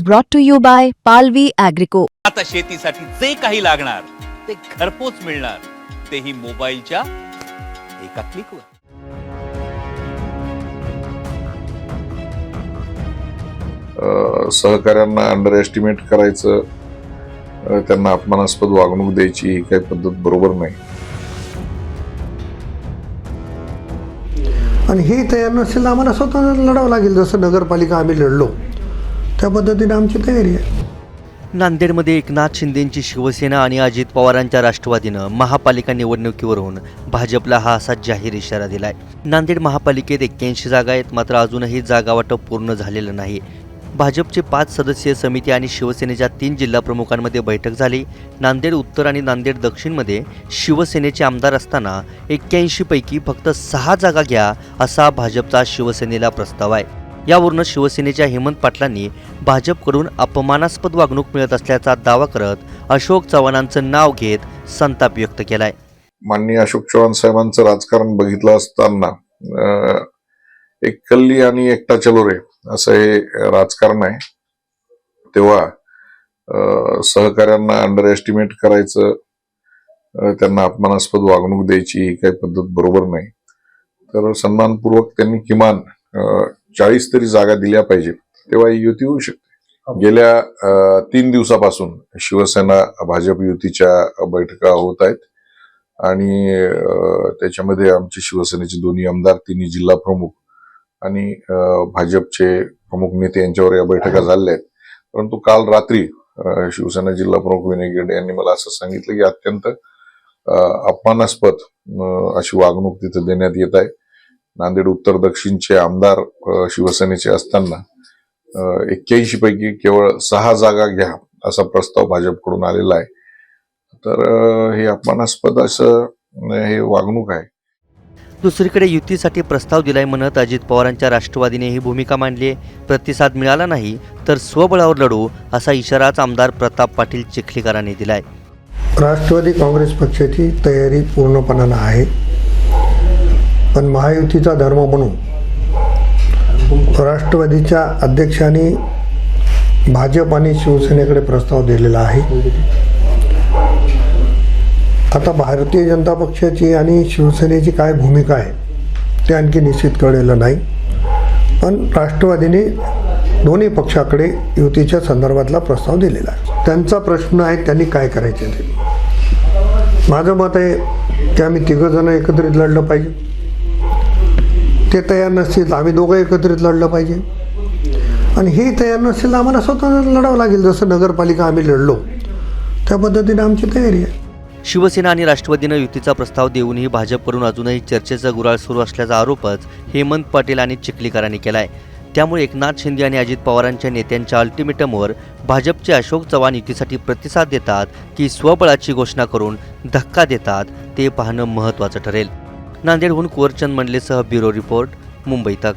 brought to you by Palvi Agrico. आता शेतीसाठी जे काही लागणार ते घरपोच मिळणार, तेही मोबाईलच्या एका क्लिकवर. सहकाऱ्यांना अंडर एस्टिमेट करायचं, त्यांना अपमानास्पद वागणूक द्यायची ही काही पद्धत बरोबर नाही. आणि हे तयार नसेल आम्हाला स्वतः लढावं लागेल. जसं नगरपालिका आम्ही लढलो त्या पद्धतीने आमची तयारी आहे. नांदेडमध्ये एकनाथ शिंदेंची शिवसेना आणि अजित पवारांच्या राष्ट्रवादीनं महापालिका निवडणुकीवरून भाजपला हा असा जाहीर इशारा दिलाय. नांदेड महापालिकेत 81 जागा आहेत, मात्र अजूनही जागा वाटप पूर्ण झालेलं नाही. भाजपचे 5 सदस्यीय समिती आणि शिवसेनेच्या 3 जिल्हा प्रमुखांमध्ये बैठक झाली. नांदेड उत्तर आणि नांदेड दक्षिणमध्ये शिवसेनेचे आमदार असताना 81 पैकी फक्त 6 जागा घ्या असा भाजपचा शिवसेनेला प्रस्ताव आहे. यावरून शिवसेनेच्या हेमंत पाटलांनी भाजपकडून अपमानास्पद वागणूक मिळत असल्याचा दावा करत अशोक चव्हाणांचं नाव घेत संताप व्यक्त केलाय. माननीय अशोक चव्हाण साहेबांचं राजकारण बघितलं असताना एक कल्ली आणि एकटा चलो रे असं हे राजकारण आहे. तेव्हा सहकाऱ्यांना अंडर एस्टिमेट करायचं, त्यांना अपमानास्पद वागणूक द्यायची ही काही पद्धत बरोबर नाही. तर सन्मानपूर्वक त्यांनी किमान 40 तरी जागा दिल्या पाहिजे, तेव्हा ही युती होऊ शकते. गेल्या 3 दिवसापासून शिवसेना भाजप युतीच्या बैठका होत आहेत आणि त्याच्यामध्ये आमचे शिवसेनेचे दोन्ही आमदार, 3 जिल्हा प्रमुख आणि भाजपचे प्रमुख नेते यांच्यावर या बैठका झालेल्या आहेत. परंतु काल रात्री शिवसेना जिल्हा प्रमुख विनय गिरडे यांनी मला असं सांगितलं की अत्यंत अपमानास्पद अशी वागणूक तिथे देण्यात येत आहे. नांदेड उत्तर दक्षिणचे आमदार शिवसेनेचे असताना 81 पैकी केवळ 6 जागा घ्या असा प्रस्ताव भाजपकडून आलेला आहे. तर हे अपमानास्पद असं हे वागणूक आहे. दुसरीकडे युतीसाठी प्रस्ताव दिलाय म्हणत अजित पवारांच्या राष्ट्रवादीने ही भूमिका मांडली आहे. प्रतिसाद मिळाला नाही तर स्वबळावर लढू असा इशाराच आमदार प्रताप पाटील चिखलीकरांनी दिलाय. राष्ट्रवादी काँग्रेस पक्षाची तयारी पूर्णपणानं आहे, पण महायुतीचा धर्म म्हणून राष्ट्रवादीच्या अध्यक्षांनी भाजप आणि शिवसेनेकडे प्रस्ताव दिलेला आहे. आता भारतीय जनता पक्षाची आणि शिवसेनेची काय भूमिका आहे ते आणखी निश्चित कळलेलं नाही, पण राष्ट्रवादीने दोन्ही पक्षाकडे युतीच्या संदर्भातला प्रस्ताव दिलेला आहे. त्यांचा प्रश्न आहे त्यांनी काय करायचे ते. माझं मत आहे की आम्ही 3 जण एकत्रित लढलं पाहिजे. ते तयार नसतील आम्ही दोघं एकत्रित लढलं पाहिजे. आणि हे तयार नसेल आम्हाला स्वतः लढावं लागेल. जसं नगरपालिका आम्ही लढलो त्या पद्धतीने आमची तयारी आहे. शिवसेना आणि राष्ट्रवादीनं युतीचा प्रस्ताव देऊनही भाजपकडून अजूनही चर्चेचा गुराळ सुरू असल्याचा आरोपच हेमंत पाटील आणि चिखलीकरांनी केलाय. त्यामुळे एकनाथ शिंदे आणि अजित पवारांच्या नेत्यांच्या अल्टिमेटमवर भाजपचे अशोक चव्हाण युतीसाठी प्रतिसाद देतात की स्वबळाची घोषणा करून धक्का देतात ते पाहणं महत्त्वाचं ठरेल. नांदेडहून कुंवरचंद मंडलेसह ब्युरो रिपोर्ट, मुंबई तक.